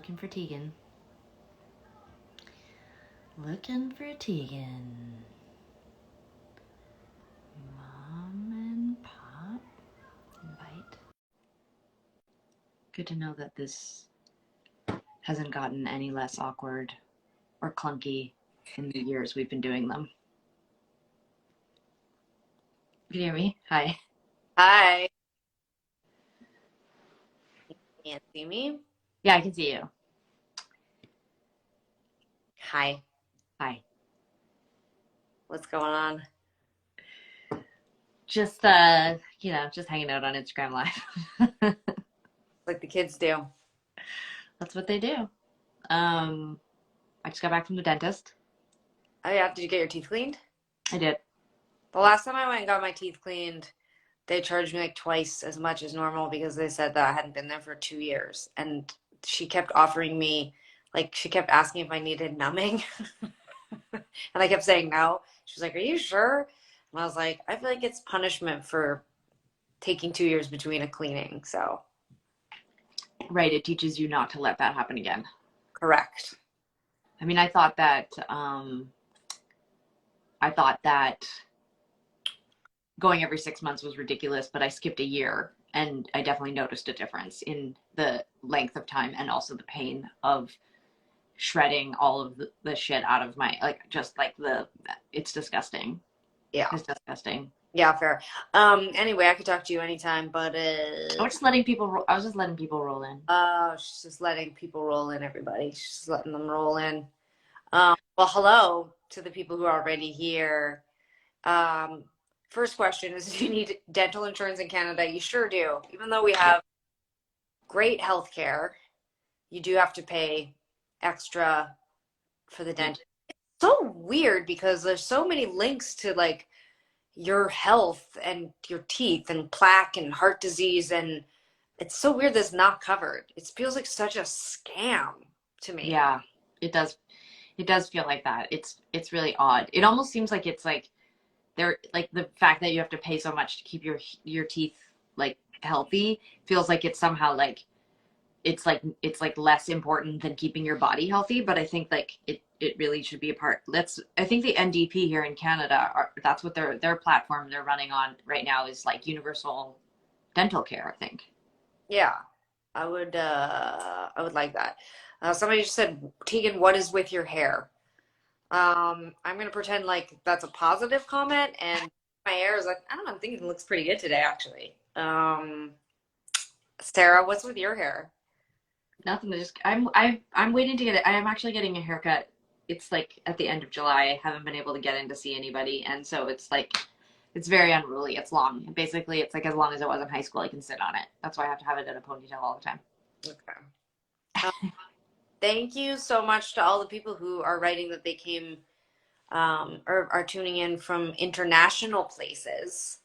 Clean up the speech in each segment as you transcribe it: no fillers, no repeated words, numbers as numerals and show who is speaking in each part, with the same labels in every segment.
Speaker 1: Looking for Tegan. Looking for Tegan. Mom and Pop. Invite. Good to know that this hasn't gotten any less awkward or clunky in the years we've been doing them. Can you hear me? Hi.
Speaker 2: Hi. Can't see me?
Speaker 1: Yeah, I can see you.
Speaker 2: Hi.
Speaker 1: Hi.
Speaker 2: What's going on?
Speaker 1: Just just hanging out on Instagram Live.
Speaker 2: Like the kids do.
Speaker 1: That's what they do. I just got back from the dentist.
Speaker 2: Oh yeah, did you get your teeth cleaned?
Speaker 1: I did.
Speaker 2: The last time I went and got my teeth cleaned, they charged me like twice as much as normal because they said that I hadn't been there for 2 years. And she kept offering me, like, she kept asking if I needed numbing. And I kept saying no. She was like, "Are you sure?" And I was like, "I feel like it's punishment for taking 2 years between a cleaning." So,
Speaker 1: Right, it teaches you not to let that happen again.
Speaker 2: correct.
Speaker 1: I mean, I thought that going every 6 months was ridiculous, but I skipped a year and I definitely noticed a difference in the length of time and also the pain of shredding all of the shit out of my, like, just like it's disgusting.
Speaker 2: Yeah.
Speaker 1: It's disgusting.
Speaker 2: Yeah, fair. Anyway, I could talk to you anytime, but
Speaker 1: I was just letting people roll in.
Speaker 2: she's just letting people roll in, everybody. She's just letting them roll in. Well, hello to the people who are already here. Um, First question is, do you need dental insurance in Canada? You sure do. Even though we have great health care, you do have to pay extra for the
Speaker 1: Yeah.
Speaker 2: dental. It's so weird because there's so many links to like your health and your teeth and plaque and heart disease, and it's so weird that's not covered. It feels like such a scam to me.
Speaker 1: Yeah, it does. It does feel like that. It's really odd. It almost seems like it's like they're like the fact that you have to pay so much to keep your teeth like healthy feels like it's somehow like it's like less important than keeping your body healthy, but I think like it really should be a part. I think the NDP here in Canada that's what their platform they're running on right now is like universal dental care, I think.
Speaker 2: Yeah, I would like that. Somebody just said, Tegan, what is with your hair? I'm gonna pretend like that's a positive comment, and my hair is like, I don't know, I'm thinking it looks pretty good today, actually. Sarah, what's with your hair?
Speaker 1: Nothing to just I'm waiting to get it. I am actually getting a haircut. It's like at the end of July. I haven't been able to get in to see anybody, and so it's like it's very unruly. It's long. Basically, it's like as long as it was in high school, I can sit on it. That's why I have to have it in a ponytail all the time.
Speaker 2: Okay. Um, Thank you so much to all the people who are writing that they came or are tuning in from international places.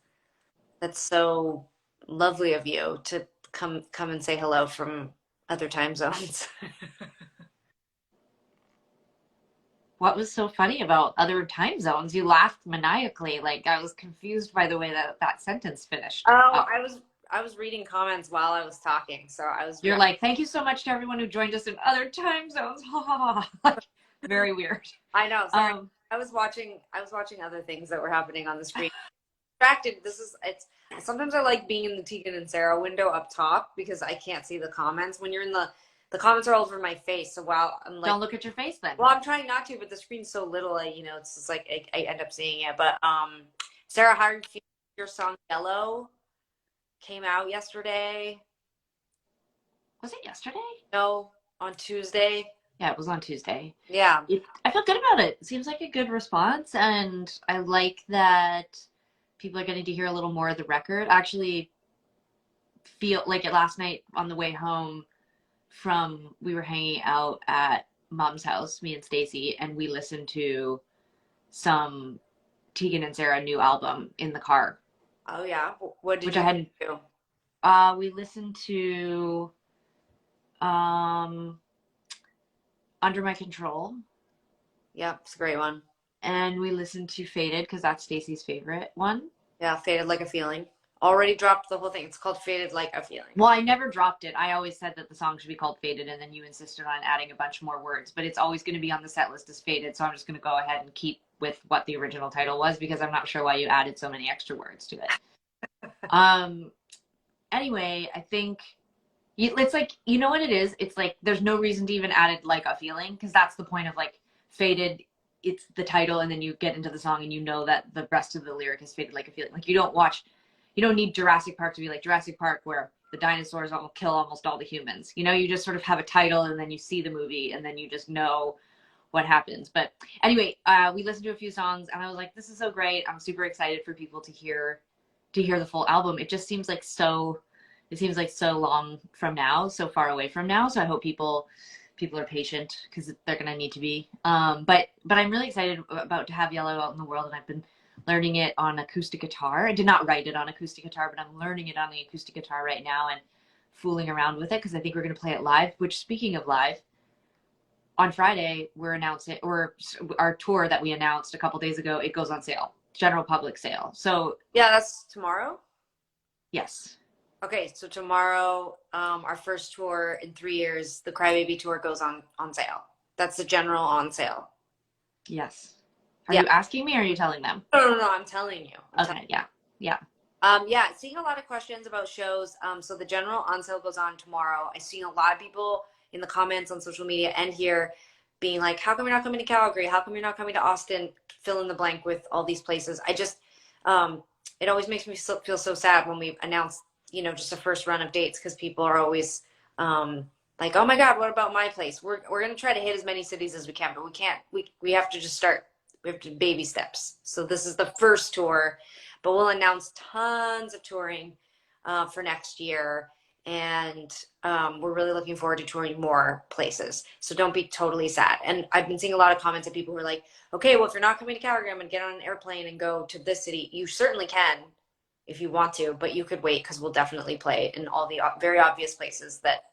Speaker 2: That's so lovely of you to come and say hello from other time zones.
Speaker 1: What was so funny about other time zones? You laughed maniacally. Like I was confused by the way that sentence finished
Speaker 2: Oh,
Speaker 1: up.
Speaker 2: I was reading comments while I was talking, so I was
Speaker 1: You're
Speaker 2: very
Speaker 1: like, thank you so much to everyone who joined us in other time zones. Ha ha ha. Like, very weird.
Speaker 2: I know, sorry.
Speaker 1: Um,
Speaker 2: I was watching other things that were happening on the screen. Distracted. It's sometimes I like being in the Tegan and Sarah window up top because I can't see the comments. When you're in the comments are all over my face. So while I'm like,
Speaker 1: don't look at your face then.
Speaker 2: well, I'm trying not to, but the screen's so little, it's just like I end up seeing it. But Sarah, how are you feeling? Your song Yellow came out yesterday.
Speaker 1: Was it yesterday?
Speaker 2: No, on Tuesday.
Speaker 1: Yeah, it was on Tuesday.
Speaker 2: Yeah.
Speaker 1: I feel good about it. It seems like a good response, and I like that people are getting to hear a little more of the record. I actually feel like it last night on the way home from we were hanging out at mom's house, me and Stacy, and we listened to some Tegan and Sara new album in the car,
Speaker 2: Oh yeah. What did
Speaker 1: which I
Speaker 2: you
Speaker 1: hadn't.
Speaker 2: do?
Speaker 1: We listened to um Under My Control,
Speaker 2: Yep, it's a great one.
Speaker 1: and we listened to Faded because that's Stacy's favorite one.
Speaker 2: Yeah, Faded Like a Feeling. already dropped the whole thing. It's called Faded Like a Feeling.
Speaker 1: Well, I never dropped it. I always said that the song should be called Faded, and then you insisted on adding a bunch more words. But it's always going to be on the set list as Faded, so I'm just going to go ahead and keep with what the original title was because I'm not sure why you added so many extra words to it. Um. Anyway, I think it's like you know what it is. It's like there's no reason to even add it like a feeling because that's the point of like Faded. It's the title, and then you get into the song, and you know that the rest of the lyric is faded like a feeling. Like you don't need Jurassic Park to be like Jurassic Park where the dinosaurs will kill almost all the humans. You know, you just sort of have a title and then you see the movie and then you just know what happens. But anyway, we listened to a few songs and I was like, this is so great. I'm super excited for people to hear the full album. It seems like so long from now, so far away from now. So I hope people are patient because they're gonna need to be. But I'm really excited about to have Yellow out in the world, and I've been learning it on acoustic guitar. I did not write it on acoustic guitar, but I'm learning it on the acoustic guitar right now and fooling around with it because I think we're gonna play it live. Which, speaking of live, on Friday we're announcing or our tour that we announced a couple days ago. It goes on sale, general public sale. So
Speaker 2: Yeah, that's tomorrow.
Speaker 1: yes,
Speaker 2: Okay, so tomorrow, our first tour in 3 years, the Crybaby tour goes on sale. That's the general on sale.
Speaker 1: yes. Are
Speaker 2: Yeah.
Speaker 1: you asking me or are you telling them?
Speaker 2: No, I'm telling you.
Speaker 1: Okay, yeah, yeah.
Speaker 2: Yeah, seeing a lot of questions about shows. So the general on sale goes on tomorrow. I've seen a lot of people in the comments on social media and here being like, how come you're not coming to Calgary? How come you're not coming to Austin? Fill in the blank with all these places. Um, it always makes me feel so sad when we announce, just a first run of dates because people are always like, oh my God, what about my place? We're going to try to hit as many cities as we can, but we can't. We have to just start. We have to baby steps. So this is the first tour, but we'll announce tons of touring for next year. And we're really looking forward to touring more places. So don't be totally sad. And I've been seeing a lot of comments of people who are like, okay, well, if you're not coming to Calgary, I'm going to get on an airplane and go to this city. You certainly can if you want to, but you could wait because we'll definitely play in all the very obvious places that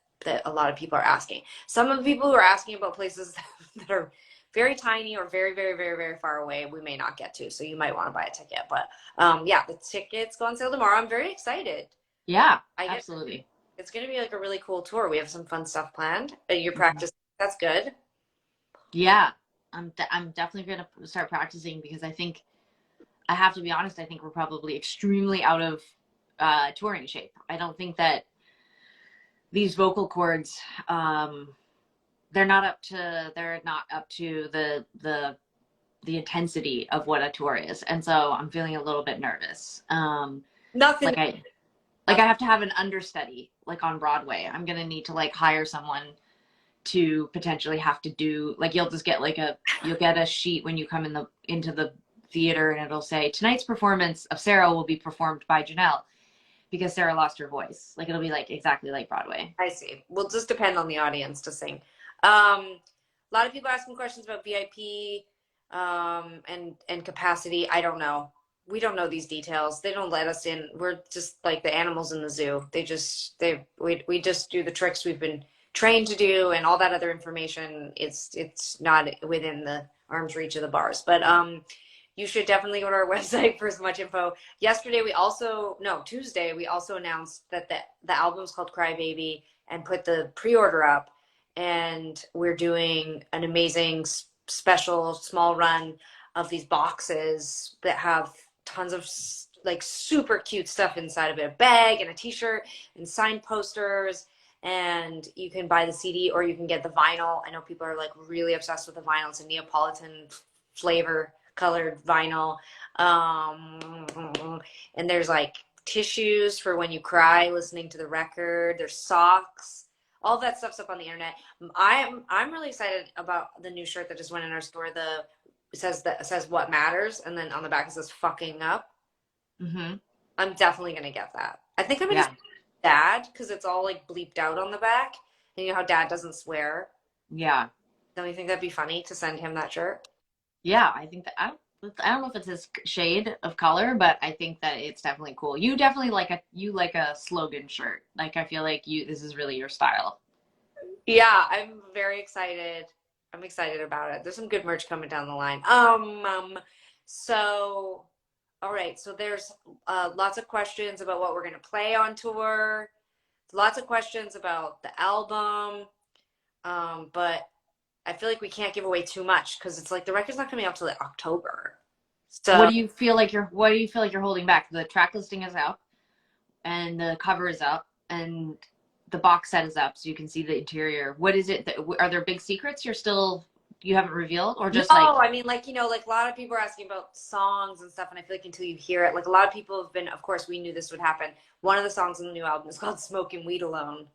Speaker 2: a lot of people are asking. Some of the people who are asking about places that are very tiny or very, very, very, very far away, we may not get to. So you might want to buy a ticket. But yeah, the tickets go on sale tomorrow. I'm very excited.
Speaker 1: Yeah,
Speaker 2: I guess
Speaker 1: absolutely.
Speaker 2: it's going to be like a really cool tour. We have some fun stuff planned. You're
Speaker 1: Mhm.
Speaker 2: practicing. That's good.
Speaker 1: Yeah, I'm definitely going to start practicing because I have to be honest, I think we're probably extremely out of touring shape. I don't think that these vocal cords they're not up to the intensity of what a tour is. And so I'm feeling a little bit nervous.
Speaker 2: Nothing.
Speaker 1: Like I have to have an understudy like on Broadway. I'm going to need to like hire someone to potentially have to do like you'll just get you'll get a sheet when you come into the theater and it'll say tonight's performance of Sara will be performed by Janelle because Sara lost her voice. Like it'll be like exactly like Broadway.
Speaker 2: I see. Will just depend on the audience to sing. A lot of people asking questions about VIP and capacity. I don't know. We don't know these details. They don't let us in. We're just like the animals in the zoo. We just do the tricks we've been trained to do, and all that other information. It's not within the arm's reach of the bars. But you should definitely go to our website for as much info. Tuesday, we also announced that the album's called Cry Baby and put the pre-order up. And we're doing an amazing special small run of these boxes that have tons of like super cute stuff inside of it, a bag and a t-shirt and signed posters. And you can buy the CD or you can get the vinyl. I know people are like really obsessed with the vinyl. It's a Neapolitan flavor colored vinyl. And there's like tissues for when you cry listening to the record. There's socks. All that stuff's up on the internet. I'm really excited about the new shirt that just went in our store. It says what matters, and then on the back it says fucking up.
Speaker 1: Mm-hmm.
Speaker 2: I'm definitely gonna get that. I think I'm gonna
Speaker 1: Yeah.
Speaker 2: just dad because it's all like bleeped out on the back, and you know how dad doesn't swear.
Speaker 1: Yeah.
Speaker 2: Don't you think that'd be funny to send him that shirt?
Speaker 1: Yeah. I think that I don't know if it's his shade of color, but I think that it's definitely cool. You definitely like a slogan shirt. Like I feel like this is really your style.
Speaker 2: Yeah, I'm very excited. I'm excited about it. There's some good merch coming down the line. So All right, so there's lots of questions about what we're going to play on tour, lots of questions about the album, but I feel like we can't give away too much because it's like the record's not coming out till like October.
Speaker 1: What
Speaker 2: So
Speaker 1: do you feel like you're holding back? The track listing is out and the cover is up and the box set is up so you can see the interior. What is it that are there big secrets you haven't revealed or
Speaker 2: no,
Speaker 1: just like
Speaker 2: I mean, like, like a lot of people are asking about songs and stuff, and I feel like until you hear it, like a lot of people have been, of course, we knew this would happen. One of the songs on the new album is called "Smoking Weed Alone,"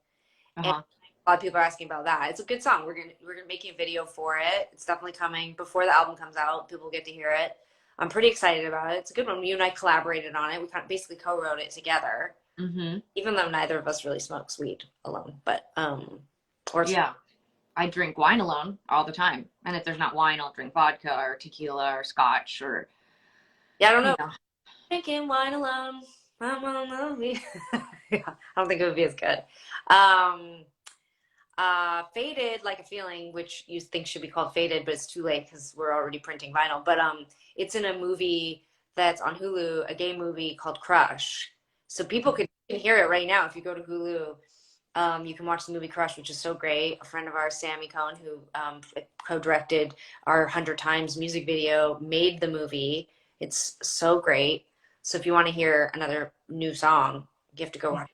Speaker 2: and
Speaker 1: uh-huh.
Speaker 2: a lot of people are asking about that. It's a good song. We're gonna making a video for it. It's definitely coming before the album comes out. People get to hear it. I'm pretty excited about it. It's a good one. You and I collaborated on it. We kind of basically co-wrote it together,
Speaker 1: Mm-hmm.
Speaker 2: even though neither of us really smokes weed alone. But or
Speaker 1: Yeah. I drink wine alone all the time. And if there's not wine, I'll drink vodka or tequila or scotch or,
Speaker 2: yeah, I don't
Speaker 1: you
Speaker 2: know.
Speaker 1: know.
Speaker 2: Drinking wine alone. I'm on the yeah, I don't think it would be as good. Um, Faded Like a Feeling, which you think should be called Faded, but it's too late because we're already printing vinyl. But it's in a movie that's on Hulu, a gay movie called Crush. So people can hear it right now if you go to Hulu. You can watch the movie Crush, which is so great. A friend of ours, Sammy Cohen, who co-directed our 100 Times music video, made the movie. It's so great. So if you want to hear another new song, you have to go watch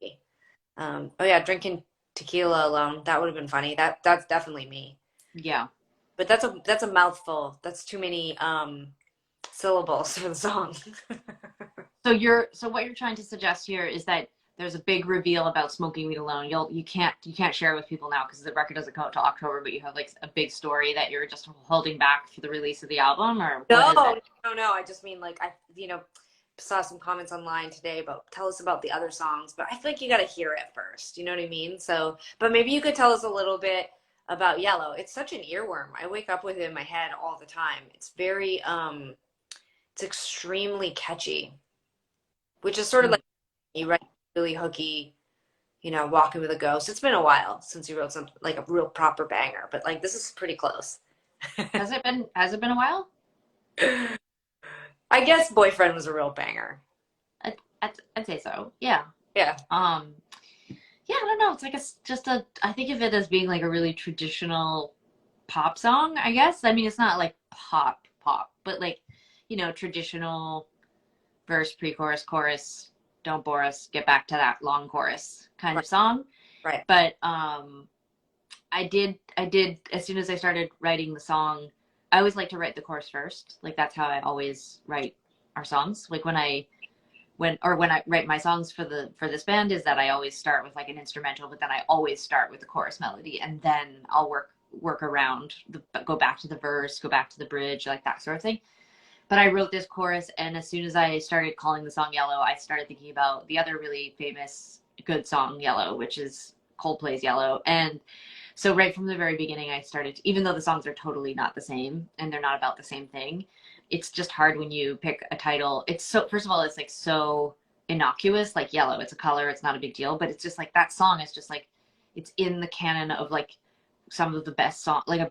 Speaker 2: the movie. Oh yeah, drinking tequila alone. That would have been funny. That's definitely me.
Speaker 1: Yeah.
Speaker 2: But that's a mouthful. That's too many syllables for the song.
Speaker 1: So what you're trying to suggest here is that there's a big reveal about smoking weed alone. You can't share it with people now because the record doesn't come out till October, but you have like a big story that you're just holding back for the release of the album, or what
Speaker 2: No,
Speaker 1: is it?
Speaker 2: no. I just mean like I saw some comments online today about tell us about the other songs, but I feel like you got to hear it first. You know what I mean? So, but maybe you could tell us a little bit about Yellow. It's such an earworm. I wake up with it in my head all the time. It's very it's extremely catchy, which is sort of
Speaker 1: Mm.
Speaker 2: like you write really hooky, Walking with a Ghost. It's been a while since you wrote something like a real proper banger, but like this is pretty close.
Speaker 1: Has it been a while?
Speaker 2: I guess Boyfriend was a real banger.
Speaker 1: I'd say so. Yeah.
Speaker 2: Yeah.
Speaker 1: Um, yeah, I don't know. It's like I think of it as being like a really traditional pop song, I guess. I mean, it's not like pop, but like, traditional verse, pre-chorus, chorus, don't bore us, get back to that long chorus kind
Speaker 2: Right.
Speaker 1: of song.
Speaker 2: Right.
Speaker 1: But I did as soon as I started writing the song, I always like to write the chorus first. Like that's how I always write our songs. Like when I write my songs for this band is that I always start with like an instrumental, but then I always start with the chorus melody and then I'll work around go back to the verse, go back to the bridge, like that sort of thing. But I wrote this chorus, and as soon as I started calling the song Yellow, I started thinking about the other really famous good song, Yellow, which is Coldplay's Yellow. And so right from the very beginning, I started, even though the songs are totally not the same and they're not about the same thing, it's just hard when you pick a title. It's so, first of all, it's like so innocuous, like yellow. It's a color, it's not a big deal, but it's just like that song is just like, it's in the canon of like some of the best song, like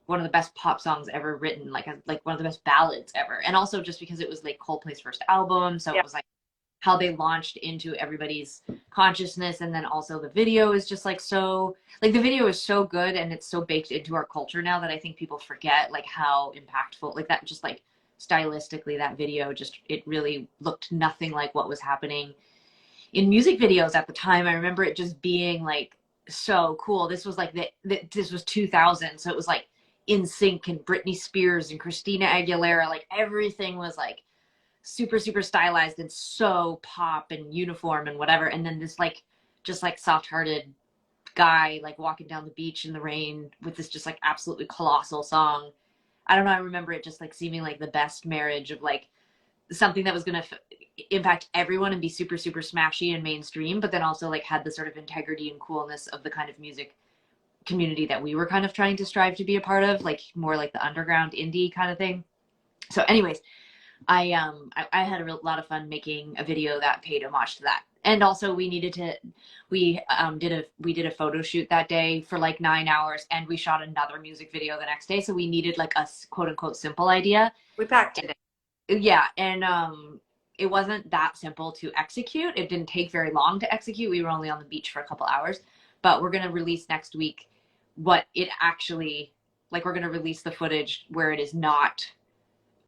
Speaker 1: one of the best pop songs ever written, like one of the best ballads ever. And also just because it was like Coldplay's first album, so
Speaker 2: Yeah.
Speaker 1: it was like how they launched into everybody's consciousness. And then also the video is just like so, like the video is so good and it's so baked into our culture now that I think people forget like how impactful, like that, just like stylistically that video just, it really looked nothing like what was happening in music videos at the time. I remember it just being like so cool. This was like this was 2000, so it was like In Sync and Britney Spears and Christina Aguilera. Like everything was like super super stylized and so pop and uniform and whatever. And then this like just like soft-hearted guy like walking down the beach in the rain with this just like absolutely colossal song. I don't know. I remember it just like seeming like the best marriage of like something that was going to impact everyone and be super super smashy and mainstream, but then also like had the sort of integrity and coolness of the kind of music community that we were kind of trying to strive to be a part of, like more like the underground indie kind of thing. So anyways, I had a lot of fun making a video that paid homage to that. And also we did a photo shoot that day for like 9 hours, and we shot another music video the next day, so we needed like a quote unquote simple idea.
Speaker 2: We packed it in.
Speaker 1: Yeah, and it wasn't that simple to execute. It didn't take very long to execute. We were only on the beach for a couple hours, but we're gonna release next week what it actually like. We're gonna release the footage where it is not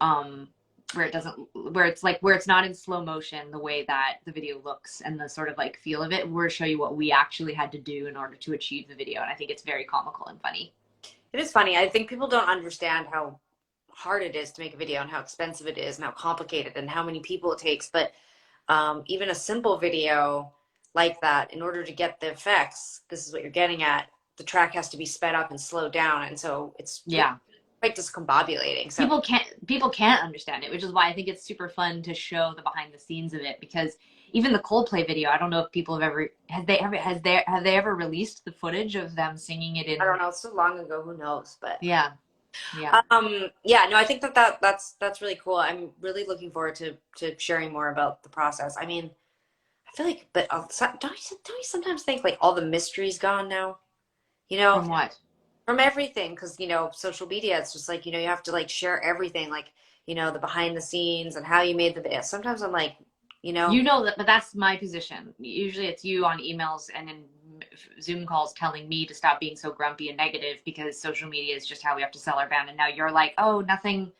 Speaker 1: um where it doesn't where it's not in slow motion the way that the video looks and the sort of like feel of it. We'll show you what we actually had to do in order to achieve the video, and I think it's very comical and funny.
Speaker 2: It is funny. I think people don't understand how hard it is to make a video and how expensive it is and how complicated and how many people it takes. But even a simple video like that, in order to get the effects, this is what you're getting at, the track has to be sped up and slowed down. And so it's really
Speaker 1: Yeah,
Speaker 2: quite discombobulating. So
Speaker 1: people can't understand it, which is why I think it's super fun to show the behind the scenes of it. Because even the Coldplay video, I don't know if people have ever have they ever released the footage of them singing it
Speaker 2: I
Speaker 1: in.
Speaker 2: don't know, it's so long ago, who knows? But
Speaker 1: Yeah, yeah.
Speaker 2: yeah, no, I think that's really cool. I'm really looking forward to sharing more about the process. I mean, I feel like, but don't you sometimes think like all the mystery's gone now? You know,
Speaker 1: From what?
Speaker 2: from everything, because social media, it's just like you have to like share everything, like the behind the scenes and how you made the video. Sometimes I'm like, you know,
Speaker 1: You know that, but that's my position. Usually it's you on emails and in Zoom calls telling me to stop being so grumpy and negative because social media is just how we have to sell our band. And now you're like, oh, nothing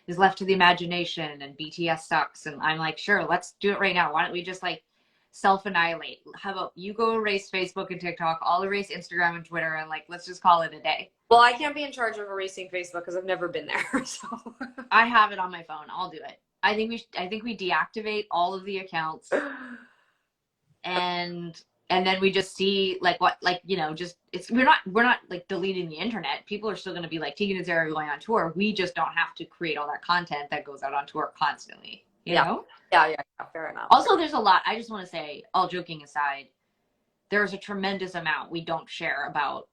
Speaker 1: is left to the imagination and BTS sucks. And I'm like, sure, let's do it right now. Why don't we just like self annihilate? How about you go erase Facebook and TikTok? I'll erase Instagram and Twitter and like, let's just call it a day.
Speaker 2: well, I can't be in charge of erasing Facebook because I've never been there. So
Speaker 1: I have it on my phone. I'll do it. I think we deactivate all of the accounts and then we just see like what like just it's we're not like deleting the internet. People are still going to be like Tegan and Sara going on tour. We just don't have to create all that content that goes out on tour constantly, you
Speaker 2: yeah,
Speaker 1: know.
Speaker 2: yeah, fair enough.
Speaker 1: Also, there's a lot. I just want to say, all joking aside, there's a tremendous amount we don't share about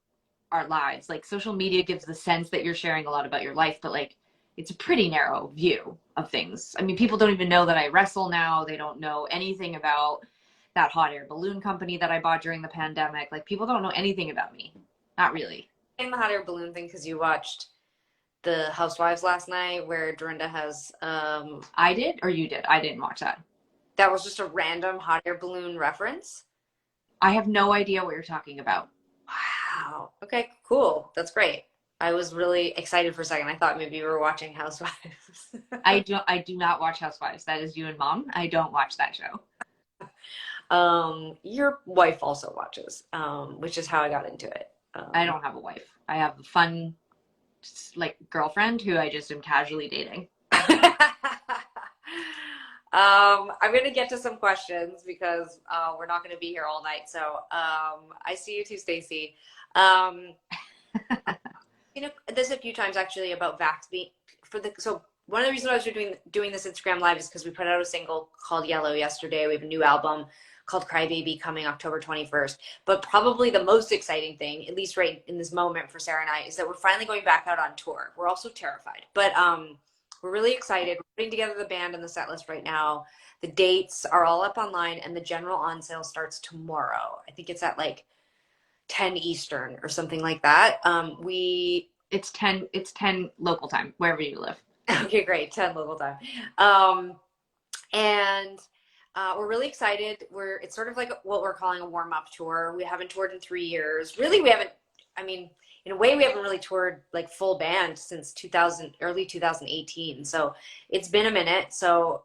Speaker 1: our lives. Like social media gives the sense that you're sharing a lot about your life, but like it's a pretty narrow view of things. I mean, people don't even know that I wrestle now. They don't know anything about that hot air balloon company that I bought during the pandemic. Like people don't know anything about me. Not really.
Speaker 2: In the hot air balloon thing, because you watched the Housewives last night, where Dorinda has
Speaker 1: I did or you did? I didn't watch that.
Speaker 2: that was just a random hot air balloon reference.
Speaker 1: I have no idea what you're talking about.
Speaker 2: Wow. Okay, cool. That's great. I was really excited for a second. I thought maybe you were watching Housewives.
Speaker 1: I do not watch Housewives. That is you and Mom. I don't watch that show.
Speaker 2: Your wife also watches, which is how I got into it.
Speaker 1: I don't have a wife. I have a fun like girlfriend who I just am casually dating.
Speaker 2: I'm gonna get to some questions because we're not gonna be here all night. So I see you too, Stacy. Um, there's a few times actually about Vax being so one of the reasons I was doing this Instagram live is because we put out a single called Yellow yesterday. We have a new album called Crybaby coming October 21st. But probably the most exciting thing, at least right in this moment for Sara and I, is that we're finally going back out on tour. We're also terrified, but we're really excited. We're putting together the band and the set list right now. The dates are all up online, and the general on sale starts tomorrow. I think it's at like 10 Eastern or something like that.
Speaker 1: It's 10 local time, wherever you live.
Speaker 2: Okay, great. 10 local time. And we're really excited. It's sort of like what we're calling a warm-up tour. We haven't toured in 3 years. Really, we haven't, I mean, in a way, we haven't really toured like full band since early 2018. So it's been a minute. So,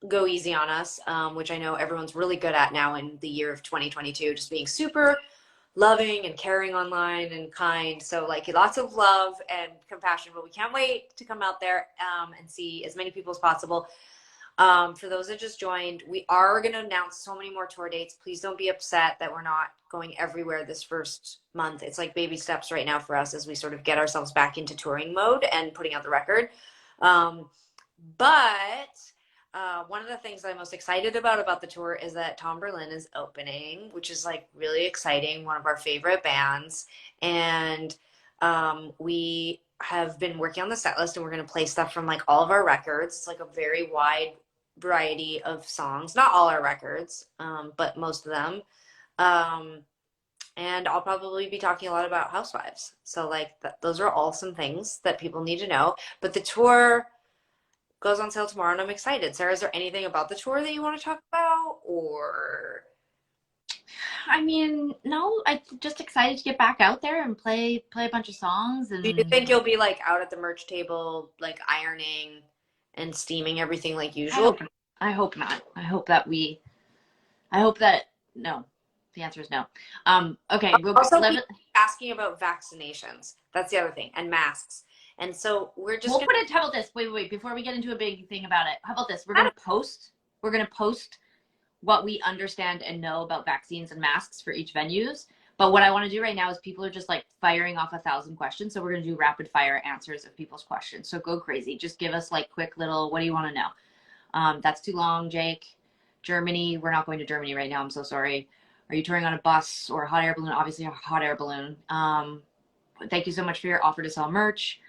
Speaker 2: go easy on us, which I know everyone's really good at now in the year of 2022, just being super loving and caring online and kind. So like lots of love and compassion, but we can't wait to come out there and see as many people as possible. For those that just joined, we are going to announce so many more tour dates. Please don't be upset that we're not going everywhere this first month. It's like baby steps right now for us as we sort of get ourselves back into touring mode and putting out the record. But one of the things that I'm most excited about the tour is that Tom Berlin is opening, which is like really exciting, one of our favorite bands. And we have been working on the set list, and we're going to play stuff from like all of our records. It's like a very wide variety of songs, not all our records, but most of them. And I'll probably be talking a lot about Housewives. So like those are all some things that people need to know. But the tour goes on sale tomorrow, and I'm excited. Sarah, is there anything about the tour that you want to talk about, or
Speaker 1: I mean, no, I'm just excited to get back out there and play a bunch of songs.
Speaker 2: do you
Speaker 1: And
Speaker 2: think you'll be like out at the merch table, like ironing and steaming everything like
Speaker 1: I
Speaker 2: usual?
Speaker 1: hope I hope not. I hope that no. The answer is no. Okay,
Speaker 2: Also, people asking about vaccinations. That's the other thing, and masks. And so we're just
Speaker 1: we'll
Speaker 2: gonna.
Speaker 1: put it. How about this? Wait. Before we get into a big thing about it, how about this? We're gonna post what we understand and know about vaccines and masks for each venues. But what I want to do right now is people are just like firing off 1,000 questions. So we're going to do rapid fire answers of people's questions. So go crazy. Just give us like quick little, what do you want to know? That's too long, Jake. Germany. We're not going to Germany right now. I'm so sorry. Are you touring on a bus or a hot air balloon? Obviously a hot air balloon. Thank you so much for your offer to sell merch.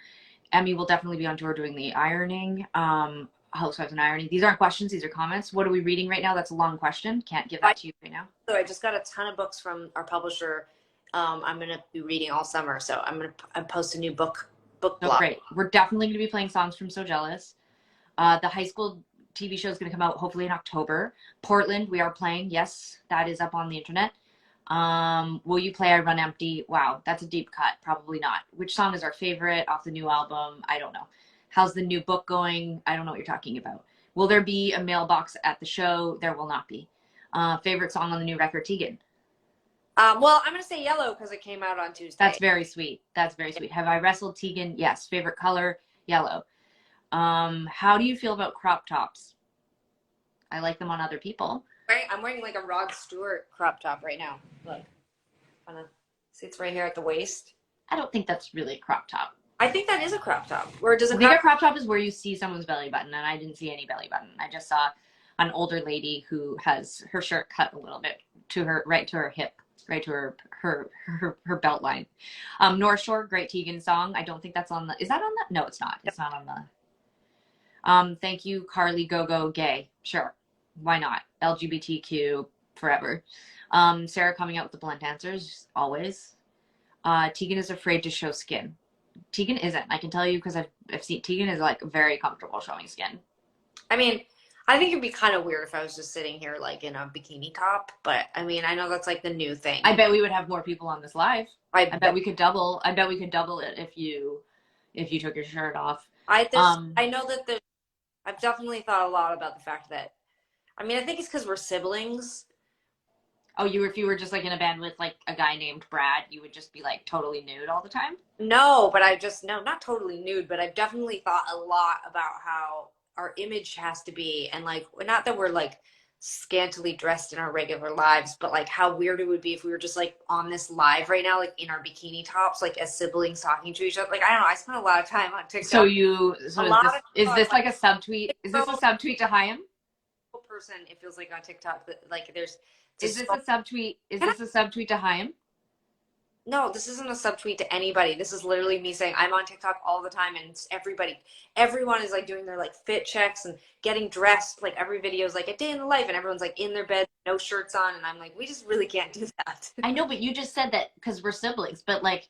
Speaker 1: Emmy will definitely be on tour doing the ironing. Housewives and ironing. These aren't questions, these are comments. What are we reading right now? That's a long question. Can't give that to you right now.
Speaker 2: So I just got a ton of books from our publisher. I'm gonna be reading all summer, so I'm post a new book
Speaker 1: So
Speaker 2: blog.
Speaker 1: great. We're definitely going to be playing songs from So Jealous. The high school TV show is going to come out hopefully in October. Portland, we are playing. Yes, that is up on the internet. Will you play I Run Empty? Wow, that's a deep cut. Probably not. Which song is our favorite off the new album? I don't know. How's the new book going? I don't know what you're talking about. Will there be a mailbox at the show? There will not be. Favorite song on the new record, Tegan?
Speaker 2: Well, I'm gonna say yellow because it came out on Tuesday.
Speaker 1: That's very sweet. That's very sweet. Have I wrestled Tegan? Yes. Favorite color? Yellow. How do you feel about crop tops? I like them on other people.
Speaker 2: Right, I'm wearing like a Rod Stewart crop top right now. Look, see, it's right here at the waist.
Speaker 1: I don't think that's really a crop top.
Speaker 2: I think that is a crop top. Or does
Speaker 1: I think a crop top is where you see someone's belly button, and I didn't see any belly button. I just saw an older lady who has her shirt cut a little bit to her right to her hip, right to her belt line. North Shore, great Tegan song. I don't think that's on the. Is that on the? No, it's not. It's not on the. Thank you, Carly. Go go gay. Sure, why not? LGBTQ forever. Sara coming out with the blunt answers always. Tegan is afraid to show skin. Tegan isn't. I can tell you because I've seen Tegan is like very comfortable showing skin.
Speaker 2: I mean, I think it'd be kind of weird if I was just sitting here like in a bikini top, but I mean, I know that's like the new thing.
Speaker 1: I bet we would have more people on this live.
Speaker 2: I
Speaker 1: bet we could double. I bet we could double it if you took your shirt off.
Speaker 2: I know that I've definitely thought a lot about the fact that, I mean, I think it's because we're siblings.
Speaker 1: Oh, if you were just like in a band with like a guy named Brad, you would just be like totally nude all the time?
Speaker 2: No, but not totally nude, but I've definitely thought a lot about how our image has to be, and like, not that we're like scantily dressed in our regular lives, but like how weird it would be if we were just like on this live right now, like in our bikini tops, like as siblings talking to each other. Like, I don't know, I spent a lot of time on TikTok.
Speaker 1: Is this like a subtweet? Is this a subtweet to Chaim?
Speaker 2: Person, it feels like on TikTok that like there's.
Speaker 1: Is this a subtweet? Is this a subtweet to Chaim?
Speaker 2: No, this isn't a subtweet to anybody. This is literally me saying I'm on TikTok all the time, and it's everyone is like doing their like fit checks and getting dressed. Like every video is like a day in the life, and everyone's like in their bed, no shirts on, and I'm like, we just really can't do that.
Speaker 1: I know, but you just said that because we're siblings, but like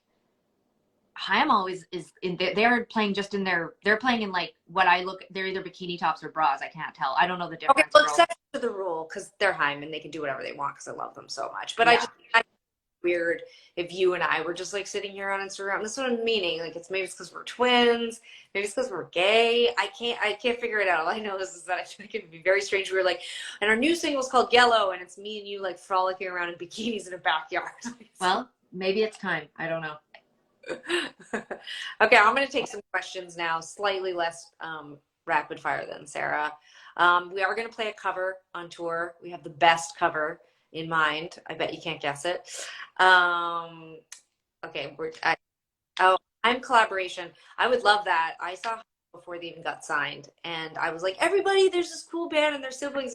Speaker 1: Chaim always is in they're playing just in they're playing in like they're either bikini tops or bras. I can't tell. I don't know the difference.
Speaker 2: Okay, well, except for the rule, because they're Chaim and they can do whatever they want because I love them so much. But yeah. I weird if you and I were just like sitting here on Instagram. That's what I'm meaning. Like, maybe it's because we're twins, maybe it's because we're gay. I can't figure it out. All I know is that I feel like it'd be very strange. We were like, and our new single is called Yellow, and it's me and you like frolicking around in bikinis in a backyard.
Speaker 1: Well, maybe it's time. I don't know.
Speaker 2: Okay, I'm gonna take some questions now, slightly less rapid fire than Sara. We are gonna play a cover on tour. We have the best cover in mind. I bet you can't guess it. Okay, I'm collaboration. I would love that. I saw before they even got signed, and I was like, everybody, there's this cool band and their siblings.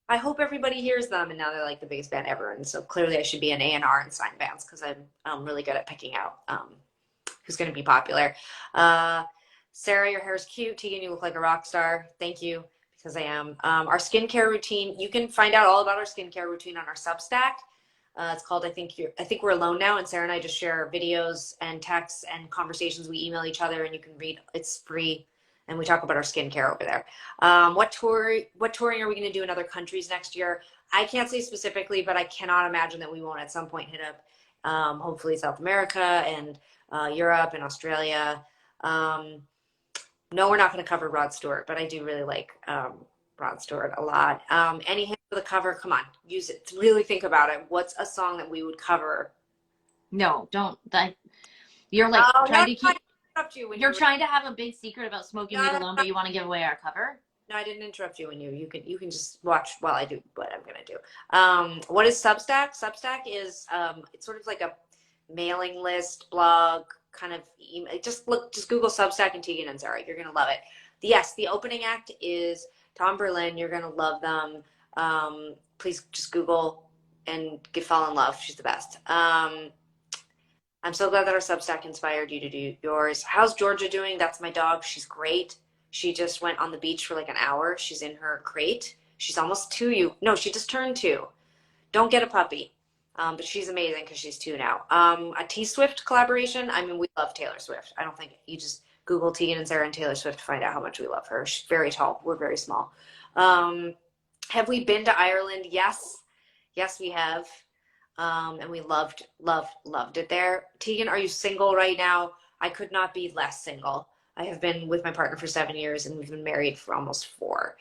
Speaker 2: I hope everybody hears them, and now they're like the biggest band ever. And so clearly, I should be an A&R and sign bands because I'm really good at picking out who's going to be popular. Sara, your hair is cute. Tegan, you look like a rock star. Thank you. Because I am. Our skincare routine, you can find out all about our skincare routine on our Substack. It's called I think We're Alone Now, and Sara and I just share videos and texts and conversations. We email each other, and you can read. It's free, and we talk about our skincare over there. What touring are we going to do in other countries next year? I can't say specifically, but I cannot imagine that we won't at some point hit up, hopefully South America and Europe and Australia. Um, no, we're not going to cover Rod Stewart, but I do really like Rod Stewart a lot. Any hint for the cover? Come on, use it. Really think about it. What's a song that we would cover?
Speaker 1: No, don't. You're like
Speaker 2: Oh, no,
Speaker 1: trying to
Speaker 2: I
Speaker 1: keep.
Speaker 2: interrupt you when
Speaker 1: You're
Speaker 2: you're.
Speaker 1: trying to have a big secret about smoking
Speaker 2: No,
Speaker 1: weed
Speaker 2: no,
Speaker 1: alone,
Speaker 2: no,
Speaker 1: but you want to give away our cover.
Speaker 2: no, I didn't interrupt you when you can just watch while I do what I'm gonna do. What is Substack? Substack is it's sort of like a mailing list blog kind of email. Just Google Substack and Tegan and Sara. You're gonna love it. Yes, the opening act is Tom Berlin. You're gonna love them. Please just Google and fall in love. She's the best. I'm so glad that our Substack inspired you to do yours. How's Georgia doing? That's my dog. She's great. She just went on the beach for like an hour. She's in her crate. She's almost 2. No, she just turned 2. Don't get a puppy. But she's amazing because she's 2 now. A T Swift collaboration. I mean, we love Taylor Swift. I don't think you just Google Tegan and Sara and Taylor Swift to find out how much we love her. She's very tall. We're very small. Have we been to Ireland? Yes. Yes, we have. And we loved it there. Tegan, are you single right now? I could not be less single. I have been with my partner for 7 years and we've been married for almost 4.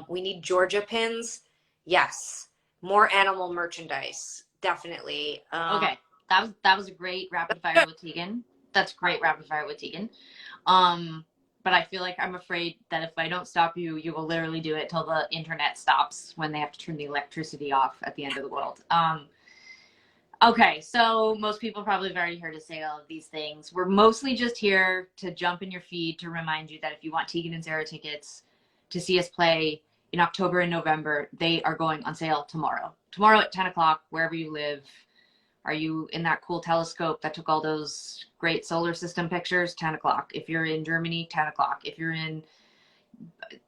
Speaker 2: We need Georgia pins. Yes. More animal merchandise. Definitely.
Speaker 1: Okay, that was a great rapid fire with Tegan. That's great rapid fire with Tegan. But I feel like I'm afraid that if I don't stop you, you will literally do it till the internet stops when they have to turn the electricity off at the end of the world. Okay, so most people probably have already heard us say all of these things. We're mostly just here to jump in your feed to remind you that if you want Tegan and Sara tickets to see us play in October and November, they are going on sale tomorrow. Tomorrow at 10 o'clock, wherever you live. Are you in that cool telescope that took all those great solar system pictures? 10 o'clock. If you're in Germany, 10 o'clock. If you're in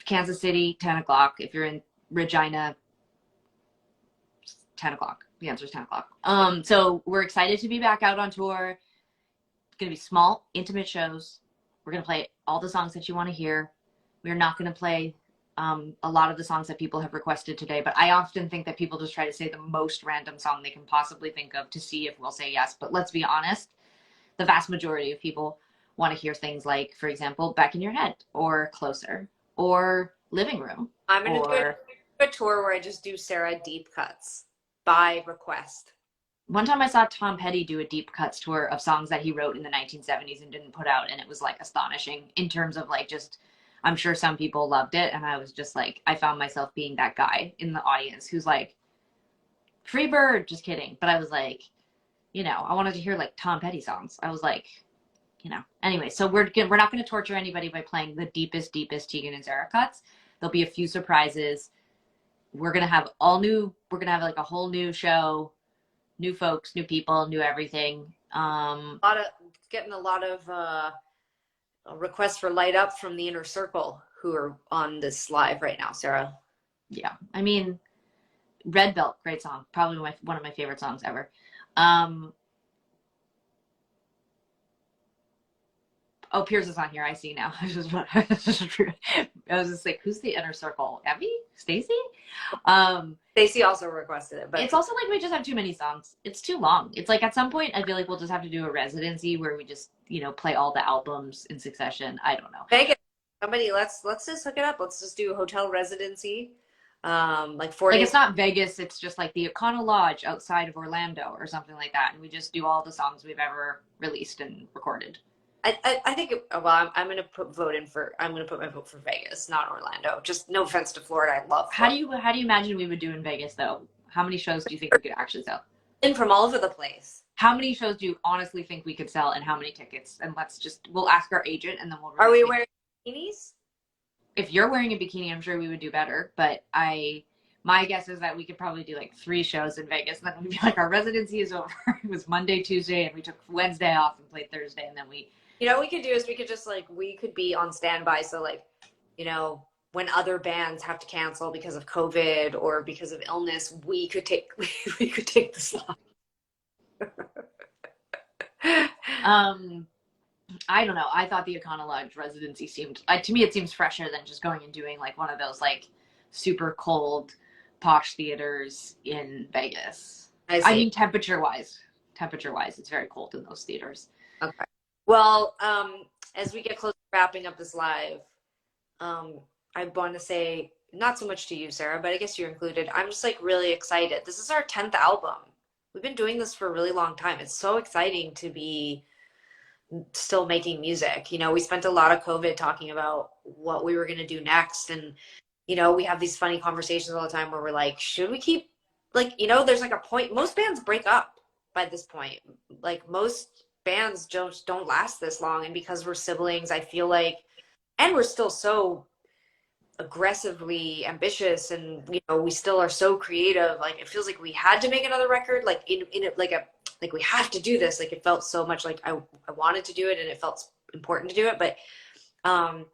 Speaker 1: Kansas City, 10 o'clock. If you're in Regina, 10 o'clock. The answer is 10 o'clock. So we're excited to be back out on tour. It's going to be small, intimate shows. We're going to play all the songs that you want to hear. We're not going to play a lot of the songs that people have requested today, but I often think that people just try to say the most random song they can possibly think of to see if we'll say yes. But let's be honest, the vast majority of people want to hear things like, for example, Back in Your Head or Closer or Living Room.
Speaker 2: I'm going to
Speaker 1: or
Speaker 2: do a tour where I just do Sara deep cuts by request.
Speaker 1: One time I saw Tom Petty do a deep cuts tour of songs that he wrote in the 1970s and didn't put out, and it was like astonishing in terms of like just, I'm sure some people loved it, and I was just like, I found myself being that guy in the audience who's like, free bird, just kidding. But I was like, I wanted to hear like Tom Petty songs. I was like, anyway, so we're not going to torture anybody by playing the deepest Tegan and Sara cuts. There'll be a few surprises. We're going to have like a whole new show, new folks, new people, new everything.
Speaker 2: Getting a lot of requests for Light Up from the inner circle who are on this live right now, Sara.
Speaker 1: Yeah, I mean, Red Belt, great song, probably one of my favorite songs ever. Oh, Piers is on here. I see now. I was just like, who's the inner circle? Evie? Stacy?
Speaker 2: Stacy also requested it, but
Speaker 1: it's also like we just have too many songs. It's too long. It's like at some point I feel like we'll just have to do a residency where we just, play all the albums in succession. I don't know.
Speaker 2: Vegas, somebody, let's just hook it up. Let's just do a hotel residency. Like 4 days.
Speaker 1: It's not Vegas. It's just like the Econo Lodge outside of Orlando or something like that. And we just do all the songs we've ever released and recorded.
Speaker 2: I think, well, I'm going to put my vote for Vegas, not Orlando. Just no offense to Florida. I love Florida.
Speaker 1: How do you imagine we would do in Vegas though? How many shows do you think we could actually sell?
Speaker 2: And from all over the place.
Speaker 1: How many shows do you honestly think we could sell and how many tickets? And we'll ask our agent and then we'll.
Speaker 2: Are we wearing bikinis?
Speaker 1: If you're wearing a bikini, I'm sure we would do better. But my guess is that we could probably do like 3 shows in Vegas. And then we'd be like, our residency is over. It was Monday, Tuesday, and we took Wednesday off and played Thursday. And then
Speaker 2: what we could do is we could be on standby. So like, when other bands have to cancel because of COVID or because of illness, we could take the slot.
Speaker 1: I don't know. I thought the Econo Lodge residency seemed, to me, it seems fresher than just going and doing like one of those like super cold posh theaters in Vegas.
Speaker 2: I
Speaker 1: I
Speaker 2: see.
Speaker 1: mean, temperature wise, it's very cold in those theaters.
Speaker 2: Okay. Well, as we get close to wrapping up this live, um, I want to say not so much to you, Sarah, but I guess you're included. I'm just like really excited. This is our 10th album. We've been doing this for a really long time. It's so exciting to be still making music. You know, we spent a lot of COVID talking about what we were going to do next. And, you know, we have these funny conversations all the time where we're like, should we keep, like, you know, there's like a point, most bands break up by this point. Like, most bands just don't last this long. And because we're siblings, I feel like, and we're still so aggressively ambitious and you know we still are so creative, like it feels like we had to make another record, like in it, like a, like we have to do this, like it felt so much like I wanted to do it and it felt important to do it, but um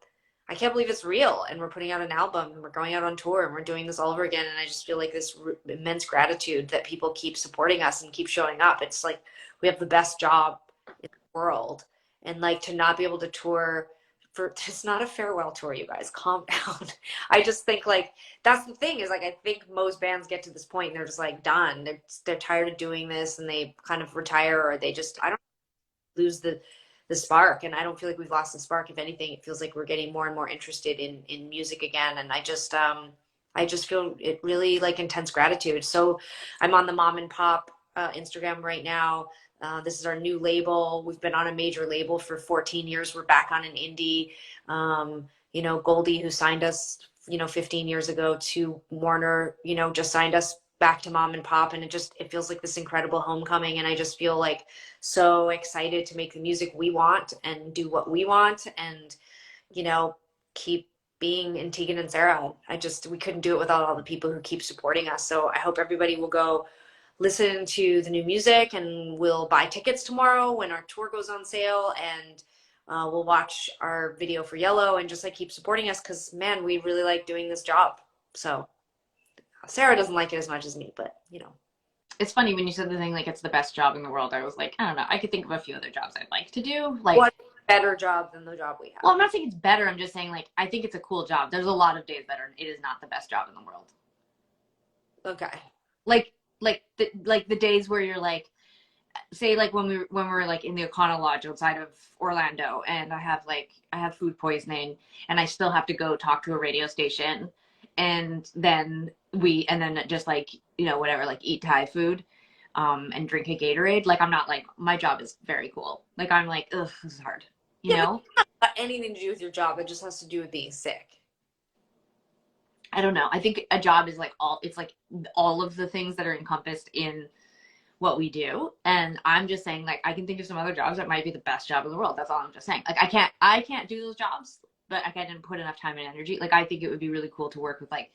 Speaker 2: I can't believe it's real and we're putting out an album and we're going out on tour and we're doing this all over again, and I just feel like this immense gratitude that people keep supporting us and keep showing up. It's like we have the best job in the world, and like to not be able to tour for, it's not a farewell tour, you guys, calm down. I just think like that's the thing, is like I think most bands get to this point and they're just like done, they're tired of doing this and they kind of retire, or they just, I don't, lose the spark. And I don't feel like we've lost the spark. If anything, it feels like we're getting more and more interested in music again. And I just feel it really like intense gratitude. So I'm on the Mom and Pop Instagram right now. This is our new label. We've been on a major label for 14 years. We're back on an indie. You know, Goldie, who signed us, you know, 15 years ago to Warner, you know, just signed us back to Mom and Pop. And it just, it feels like this incredible homecoming. And I just feel like so excited to make the music we want and do what we want, and, you know, keep being in Tegan and Sara. I just, we couldn't do it without all the people who keep supporting us. So I hope everybody will go listen to the new music, and we'll buy tickets tomorrow when our tour goes on sale, and we'll watch our video for Yellow, and just like keep supporting us, because man, we really like doing this job. So Sarah doesn't like it as much as me, but you know.
Speaker 1: It's funny when you said the thing like it's the best job in the world. I was like, I don't know. I could think of a few other jobs I'd like to do. Like,
Speaker 2: What better job than the job we
Speaker 1: well,
Speaker 2: have?
Speaker 1: I'm not saying it's better. I'm just saying like I think it's a cool job. There's a lot of days better. It is not the best job in the world.
Speaker 2: Okay.
Speaker 1: Like like the days where you're like, say like when we were like in the Econo Lodge outside of Orlando, and I have food poisoning and I still have to go talk to a radio station, and then just like, you know, whatever, like eat Thai food and drink a Gatorade. Like I'm not like, my job is very cool. Like I'm like, ugh, this is hard, you
Speaker 2: Yeah, but
Speaker 1: know?
Speaker 2: it's not got anything to do with your job. It just has to do with being sick.
Speaker 1: I don't know. I think a job is like it's like all of the things that are encompassed in what we do. And I'm just saying, like, I can think of some other jobs that might be the best job in the world. That's all I'm just saying. Like I can't do those jobs, but like I didn't put enough time and energy. Like I think it would be really cool to work with like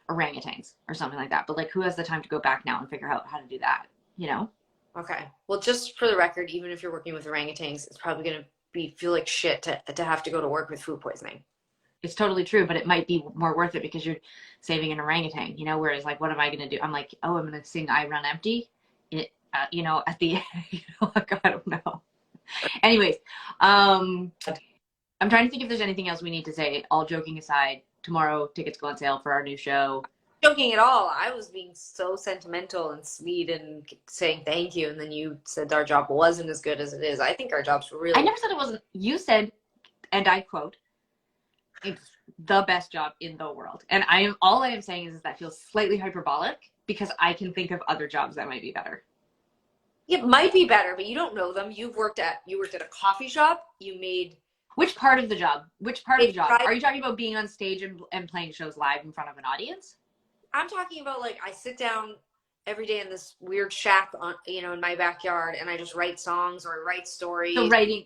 Speaker 1: orangutans or something like that. But like who has the time to go back now and figure out how to do that? You know?
Speaker 2: Okay. Well, just for the record, even if you're working with orangutans, it's probably going to be feel like shit to have to go to work with food poisoning.
Speaker 1: It's totally true, but it might be more worth it because you're saving an orangutan, you know? Whereas like, what am I going to do? I'm like, oh, I'm going to sing I Run Empty. You know, at the, you know, like, I don't know. Anyways, um, I'm trying to think if there's anything else we need to say. All joking aside, tomorrow tickets go on sale for our new show.
Speaker 2: Joking at all. I was being so sentimental and sweet and saying thank you, and then you said our job wasn't as good as it is. I think our job's
Speaker 1: I
Speaker 2: really.
Speaker 1: never said it wasn't. You said, and I quote, it's the best job in the world. And all I am saying is that feels slightly hyperbolic because I can think of other jobs that might be better.
Speaker 2: It might be better, but you don't know them. You worked at a coffee shop. You made
Speaker 1: Which part of the job? Which part of the
Speaker 2: it
Speaker 1: job?
Speaker 2: private.
Speaker 1: Are you talking about being on stage and playing shows live in front of an audience?
Speaker 2: I'm talking about like I sit down every day in this weird shack on, you know, in my backyard, and I just write songs or write
Speaker 1: So
Speaker 2: stories.
Speaker 1: writing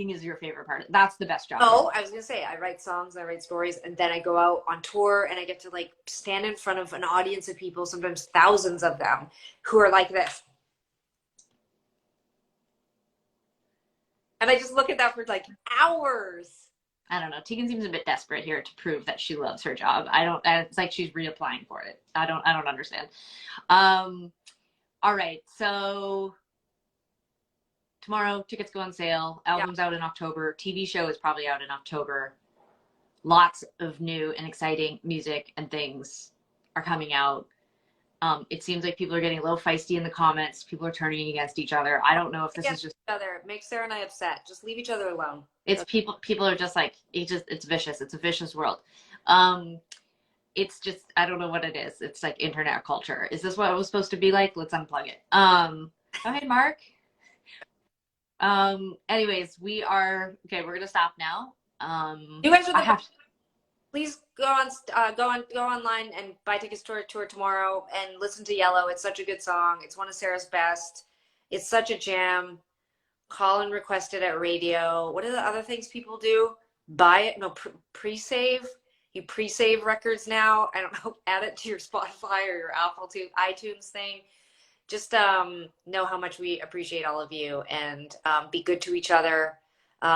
Speaker 1: is your favorite part. That's the best job.
Speaker 2: No, I was gonna say I write songs, I write stories, and then I go out on tour and I get to like stand in front of an audience of people, sometimes thousands of them, who are like this. And I just look at that for like hours.
Speaker 1: I don't know. Tegan seems a bit desperate here to prove that she loves her job. I don't. It's like she's reapplying for it. I don't. I don't understand. All right. So tomorrow tickets go on sale.
Speaker 2: Yeah.
Speaker 1: Album's out in October. TV show is probably out in October. Lots of new and exciting music and things are coming out. It seems like people are getting a little feisty in the comments. People are turning against each other. I don't know if this is just
Speaker 2: each other. Make Sarah and I upset. Just leave each other alone.
Speaker 1: it's people are just like it's vicious. It's a vicious world. It's just I don't know what it is. It's like internet culture. Is this what it was supposed to be like? Let's unplug it. Oh hey Mark. Anyways, we are okay, we're gonna stop now.
Speaker 2: You guys are
Speaker 1: I have
Speaker 2: Please go online and buy tickets to our tour tomorrow and listen to Yellow. It's such a good song. It's one of Sarah's best. It's such a jam. Call and request it at radio. What are the other things people do? Buy it. No, pre-save. You pre-save records now. I don't know. Add it to your Spotify or your Apple to iTunes thing. Just know how much we appreciate all of you, and be good to each other.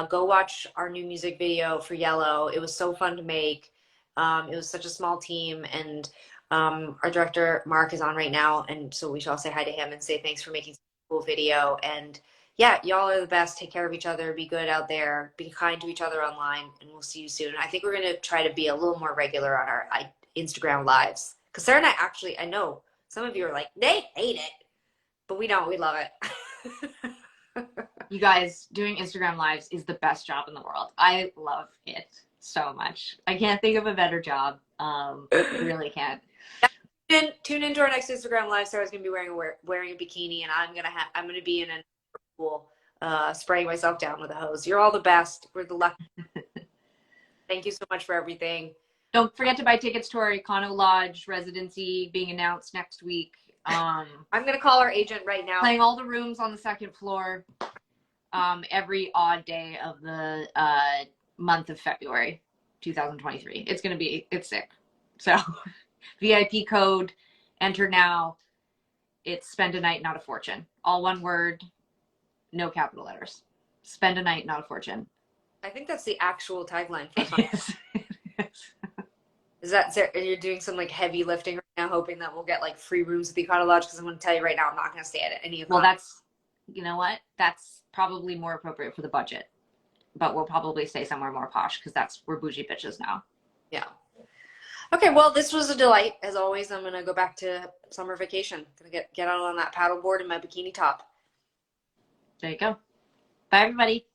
Speaker 2: Go watch our new music video for Yellow. It was so fun to make. It was such a small team, and our director Mark is on right now, and so we should all say hi to him and say thanks for making such a cool video. And yeah, y'all are the best. Take care of each other. Be good out there. Be kind to each other online, and we'll see you soon. I think we're gonna try to be a little more regular on our Instagram lives, because Sarah and I know some of you are like, they hate it, but we don't. We love it.
Speaker 1: You guys, doing Instagram lives is the best job in the world. I love it so much. I can't think of a better job. Really can't.
Speaker 2: Tune into our next Instagram live. Sarah's gonna be wearing a bikini, and I'm gonna be in a pool, spraying myself down with a hose. You're all the best. We're the lucky. Thank you so much for everything.
Speaker 1: Don't forget to buy tickets to our Econo Lodge residency being announced next week.
Speaker 2: I'm gonna call our agent right now.
Speaker 1: Playing all the rooms on the second floor. Every odd day of the month of February 2023. It's sick. So VIP code, enter now. It's spend a night, not a fortune. All one word, no capital letters. Spend a night, not a fortune.
Speaker 2: I think that's the actual tagline for Is that you're doing some like heavy lifting right now, hoping that we'll get like free rooms at the Econo Lodge? Because I'm going to tell you right now, I'm not going to stay at any of them.
Speaker 1: Well, you know what? That's probably more appropriate for the budget, but we'll probably stay somewhere more posh because we're bougie bitches now.
Speaker 2: Yeah. Okay. Well, this was a delight as always. I'm going to go back to summer vacation. Gonna get out on that paddleboard in my bikini top.
Speaker 1: There you go. Bye, everybody.